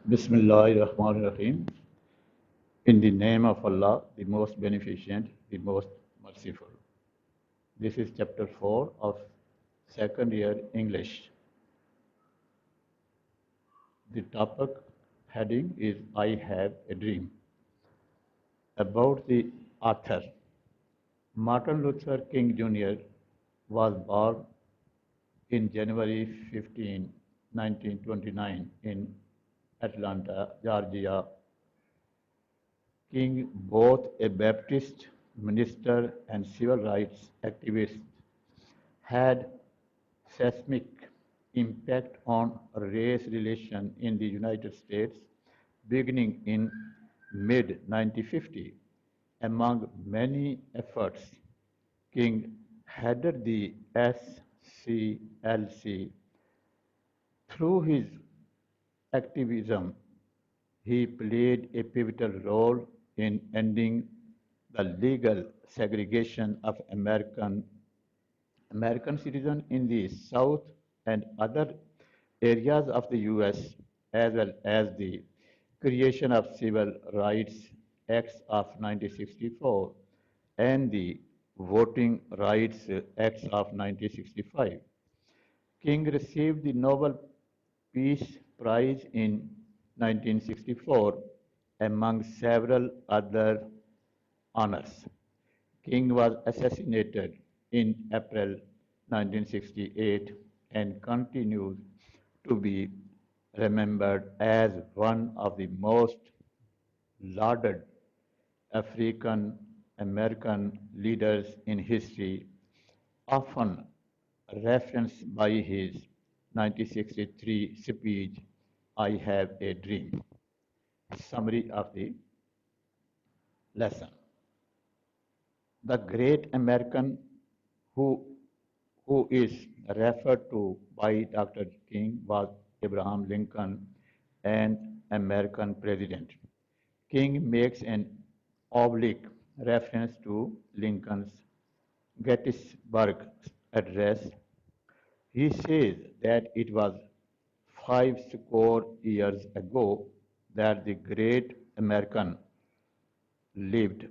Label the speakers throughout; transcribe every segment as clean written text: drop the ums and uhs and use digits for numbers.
Speaker 1: Bismillahirrahmanirrahim. In the name of Allah, the most beneficent, the most merciful. This is chapter 4 of second year English. The topic heading is I Have a Dream. About the author. Martin Luther King Jr. was born in January 15, 1929 in Atlanta, Georgia. King, both a Baptist minister and civil rights activist, had seismic impact on race relations in the United States beginning in mid-1950. Among many efforts, King headed the SCLC. Through his activism, he played a pivotal role in ending the legal segregation of American citizens in the South and other areas of the U.S., as well as the creation of Civil Rights Acts of 1964 and the Voting Rights Acts of 1965. King received the Nobel Peace Prize in 1964, among several other honors. King was assassinated in April 1968 and continues to be remembered as one of the most lauded African American leaders in history, often referenced by his 1963 speech, I Have a Dream. Summary of the lesson. The great American who, who is referred to by Dr. King was Abraham Lincoln, an American president. King makes an oblique reference to Lincoln's Gettysburg Address. He says that it was 50 years ago that the great American lived.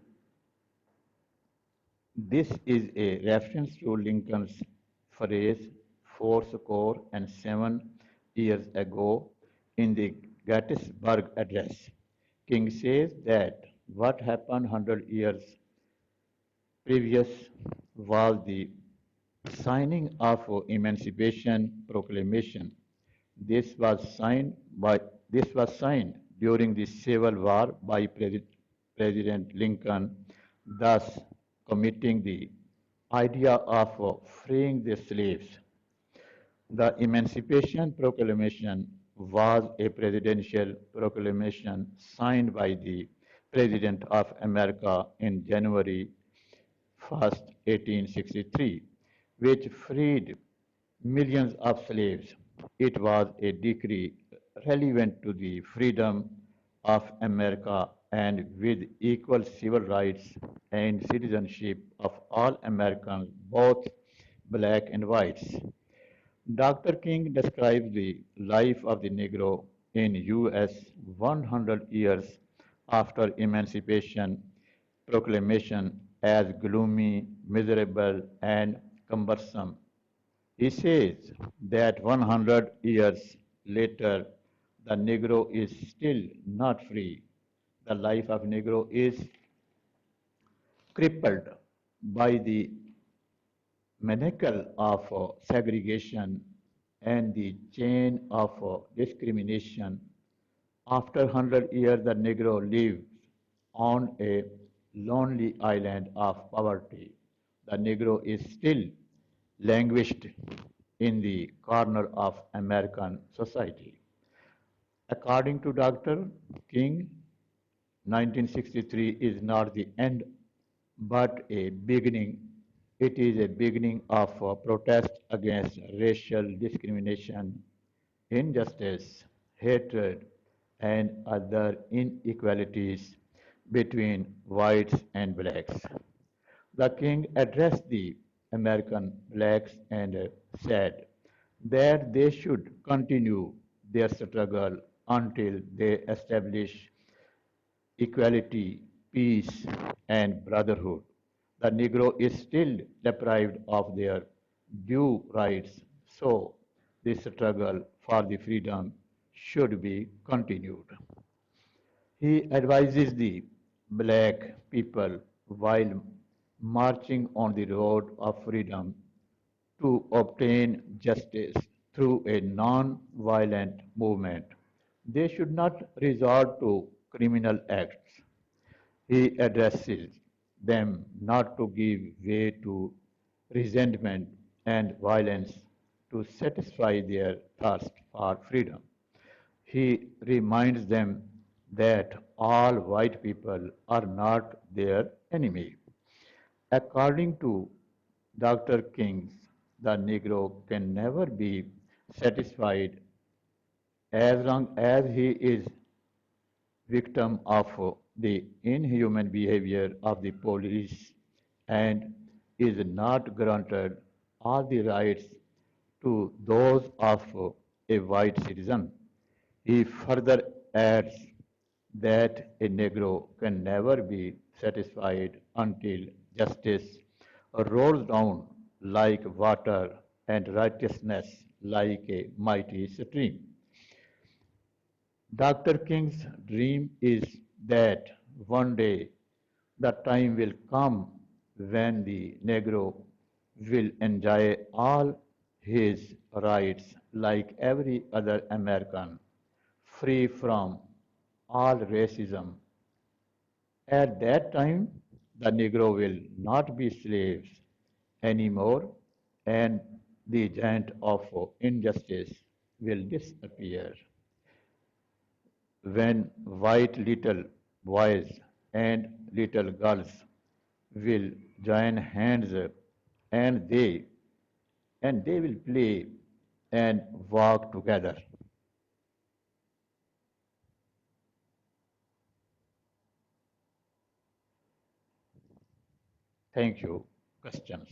Speaker 1: This is a reference to Lincoln's phrase 7 years ago in the Gettysburg Address. King says that what happened 100 years previous was the signing of Emancipation Proclamation. This was signed by this was signed during the Civil War by President Lincoln, thus committing the idea of freeing the slaves. The Emancipation Proclamation was a presidential proclamation signed by the President of America in January 1st, 1863, which freed millions of slaves. It was a decree relevant to the freedom of America and with equal civil rights and citizenship of all Americans, both black and whites. Dr. King describes the life of the Negro in U.S. 100 years after Emancipation Proclamation as gloomy, miserable, and cumbersome. He says that 100 years later, the Negro is still not free. The life of Negro is crippled by the manacle of segregation and the chain of discrimination. After 100 years, the Negro lives on a lonely island of poverty. The Negro is still languished in the corner of American society. According to Dr. King, 1963 is not the end but a beginning. It is a beginning of a protest against racial discrimination, injustice, hatred, and other inequalities between whites and blacks. The king addressed the American blacks and said that they should continue their struggle until they establish equality, peace, and brotherhood. The Negro is still deprived of their due rights, so this struggle for the freedom should be continued. He advises the black people while marching on the road of freedom to obtain justice through a non-violent movement. They should not resort to criminal acts. He addresses them not to give way to resentment and violence to satisfy their thirst for freedom. He reminds them that all white people are not their enemy. According to Dr. King's, the Negro can never be satisfied as long as he is victim of the inhuman behavior of the police and is not granted all the rights to those of a white citizen. He further adds that a Negro can never be satisfied until justice rolls down like water and righteousness like a mighty stream. Dr. King's dream is that one day the time will come when the Negro will enjoy all his rights like every other American, free from all racism. At that time, the Negro will not be slaves anymore, and the giant of injustice will disappear. When white little boys and little girls will join hands and they they will play and walk together. Thank you. Questions?